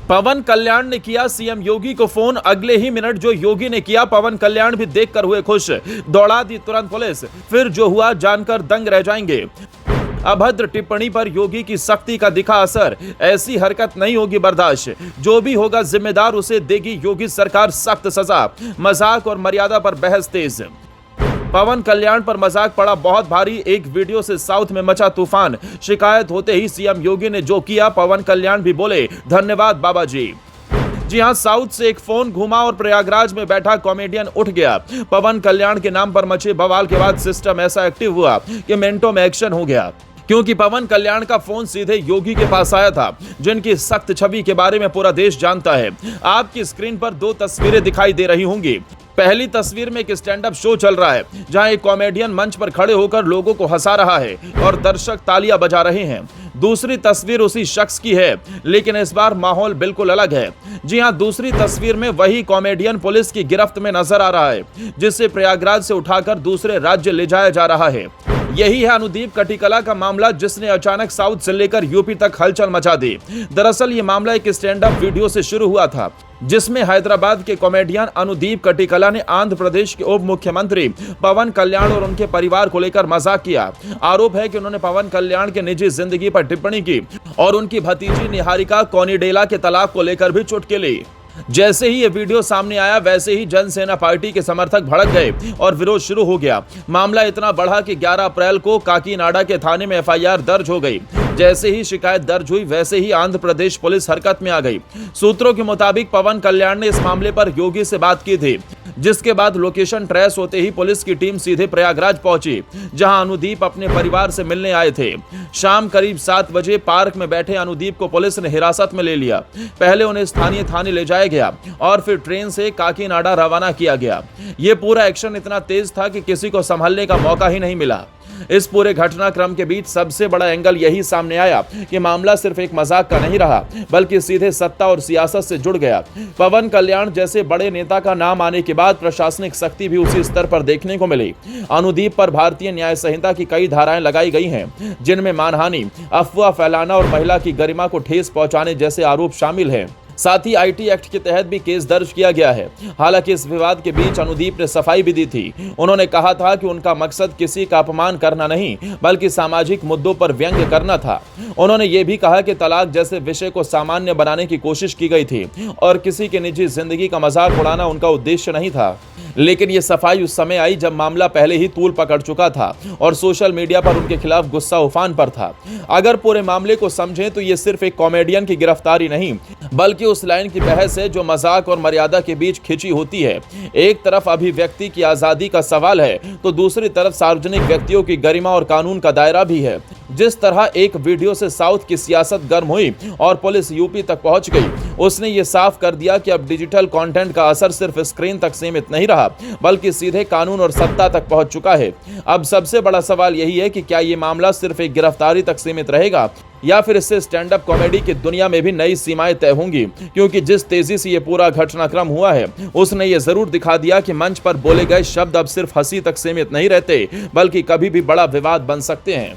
पवन कल्याण ने किया सीएम योगी को फोन। अगले ही मिनट जो योगी ने किया, पवन कल्याण भी देखकर हुए खुश। दौड़ा दी तुरंत पुलिस, फिर जो हुआ जानकर दंग रह जाएंगे। अभद्र टिप्पणी पर योगी की सख्ती का दिखा असर। ऐसी हरकत नहीं होगी बर्दाश्त, जो भी होगा जिम्मेदार उसे देगी योगी सरकार सख्त सजा। मजाक और मर्यादा पर बहस तेज। पवन कल्याण पर मजाक पड़ा बहुत भारी। एक वीडियो से साउथ में मचा तूफान। शिकायत होते ही सीएम योगी ने जो किया, पवन कल्याण भी बोले धन्यवाद बाबा जी। जी हां, साउथ से एक फोन घुमा और प्रयागराज में बैठा कॉमेडियन उठ गया। पवन कल्याण के नाम पर मचे बवाल के बाद सिस्टम ऐसा एक्टिव हुआ कि मिनटों में एक्शन हो गया, क्योंकि पवन कल्याण का फोन सीधे योगी के पास आया था, जिनकी सख्त छवि के बारे में पूरा देश जानता है। आपकी स्क्रीन पर दो तस्वीरें दिखाई दे रही होंगी। पहली तस्वीर में एक स्टैंड अप शो चल रहा है, जहां एक कॉमेडियन मंच पर खड़े होकर लोगों को हंसा रहा है और दर्शक तालियां बजा रहे हैं। दूसरी तस्वीर उसी शख्स की है, लेकिन इस बार माहौल बिल्कुल अलग है। जी हां, दूसरी तस्वीर में वही कॉमेडियन पुलिस की गिरफ्त में नजर आ रहा है, जिसे प्रयागराज से उठाकर दूसरे राज्य ले जाया जा रहा है। यही है अनुदीप कटिकला का मामला, जिसने अचानक साउथ से लेकर यूपी तक हलचल मचा दी। दरअसल ये मामला एक स्टैंड अप वीडियो से शुरू हुआ था, जिसमें हैदराबाद के कॉमेडियन अनुदीप कटिकला ने आंध्र प्रदेश के उप मुख्यमंत्री पवन कल्याण और उनके परिवार को लेकर मजाक किया। आरोप है कि उन्होंने पवन कल्याण के निजी जिंदगी पर टिप्पणी की और उनकी भतीजी निहारिका कोनिडेला के तलाक को लेकर भी चुटकी ली। जैसे ही ये वीडियो सामने आया, वैसे ही जनसेना पार्टी के समर्थक भड़क गए और विरोध शुरू हो गया। मामला इतना बढ़ा कि 11 अप्रैल को काकीनाडा के थाने में एफआईआर दर्ज हो गई। जैसे ही शिकायत दर्ज हुई, वैसे ही आंध्र प्रदेश पुलिस हरकत में आ गई। सूत्रों के मुताबिक पवन कल्याण ने इस मामले पर योगी से बात की थी, जिसके बाद लोकेशन ट्रेस होते ही पुलिस की टीम सीधे प्रयागराज पहुंची, जहां अनुदीप अपने परिवार से मिलने आए थे। शाम करीब 7 बजे पार्क में बैठे अनुदीप को पुलिस ने हिरासत में ले लिया। पहले उन्हें स्थानीय थाने ले जाया गया और फिर ट्रेन से काकीनाडा रवाना किया गया। ये पूरा एक्शन इतना तेज था कि किसी को संभलने का मौका ही नहीं मिला। इस पूरे घटनाक्रम के बीच सबसे बड़ा एंगल यही सामने आया कि मामला सिर्फ एक मजाक का नहीं रहा, बल्कि सीधे सत्ता और सियासत से जुड़ गया। पवन कल्याण जैसे बड़े नेता का नाम आने के बाद प्रशासनिक सख्ती भी उसी स्तर पर देखने को मिली। अनुदीप पर भारतीय न्याय संहिता की कई धाराएं लगाई गई हैं, जिनमें मानहानि, अफवाह फैलाना और महिला की गरिमा को ठेस पहुंचाने जैसे आरोप शामिल हैं। साथ ही आईटी एक्ट के तहत भी केस दर्ज किया गया है। हालांकि इस विवाद के बीच अनुदीप ने सफाई भी दी थी। उन्होंने कहा था कि उनका मकसद किसी का अपमान करना नहीं, बल्कि सामाजिक मुद्दों पर व्यंग्य करना था। उन्होंने ये भी कहा कि तलाक जैसे विषय को सामान्य बनाने की कोशिश की गई थी और किसी की निजी जिंदगी का मजाक उड़ाना उनका उद्देश्य नहीं था। लेकिन ये सफाई उस समय आई जब मामला पहले ही तूल पकड़ चुका था और सोशल मीडिया पर उनके खिलाफ गुस्सा उफान पर था। अगर पूरे मामले को समझें तो ये सिर्फ एक कॉमेडियन की गिरफ्तारी नहीं, बल्कि उस लाइन की बहस है जो मजाक और मर्यादा के बीच खिंची होती है। एक तरफ अभिव्यक्ति की आजादी का सवाल है, तो दूसरी तरफ सार्वजनिक व्यक्तियों की गरिमा और कानून का दायरा भी है। जिस तरह एक वीडियो से साउथ की सियासत गर्म हुई और पुलिस यूपी तक पहुंच गई, उसने ये साफ कर दिया कि अब डिजिटल कंटेंट का असर सिर्फ स्क्रीन तक सीमित नहीं रहा, बल्कि सीधे कानून और सत्ता तक पहुंच चुका है। अब सबसे बड़ा सवाल यही है कि क्या ये मामला सिर्फ एक गिरफ्तारी तक सीमित रहेगा, या फिर इससे स्टैंड अप कॉमेडी की दुनिया में भी नई सीमाएं तय होंगी। क्योंकि जिस तेजी से ये पूरा घटनाक्रम हुआ है, उसने ये जरूर दिखा दिया कि मंच पर बोले गए शब्द अब सिर्फ हंसी तक सीमित नहीं रहते, बल्कि कभी भी बड़ा विवाद बन सकते हैं।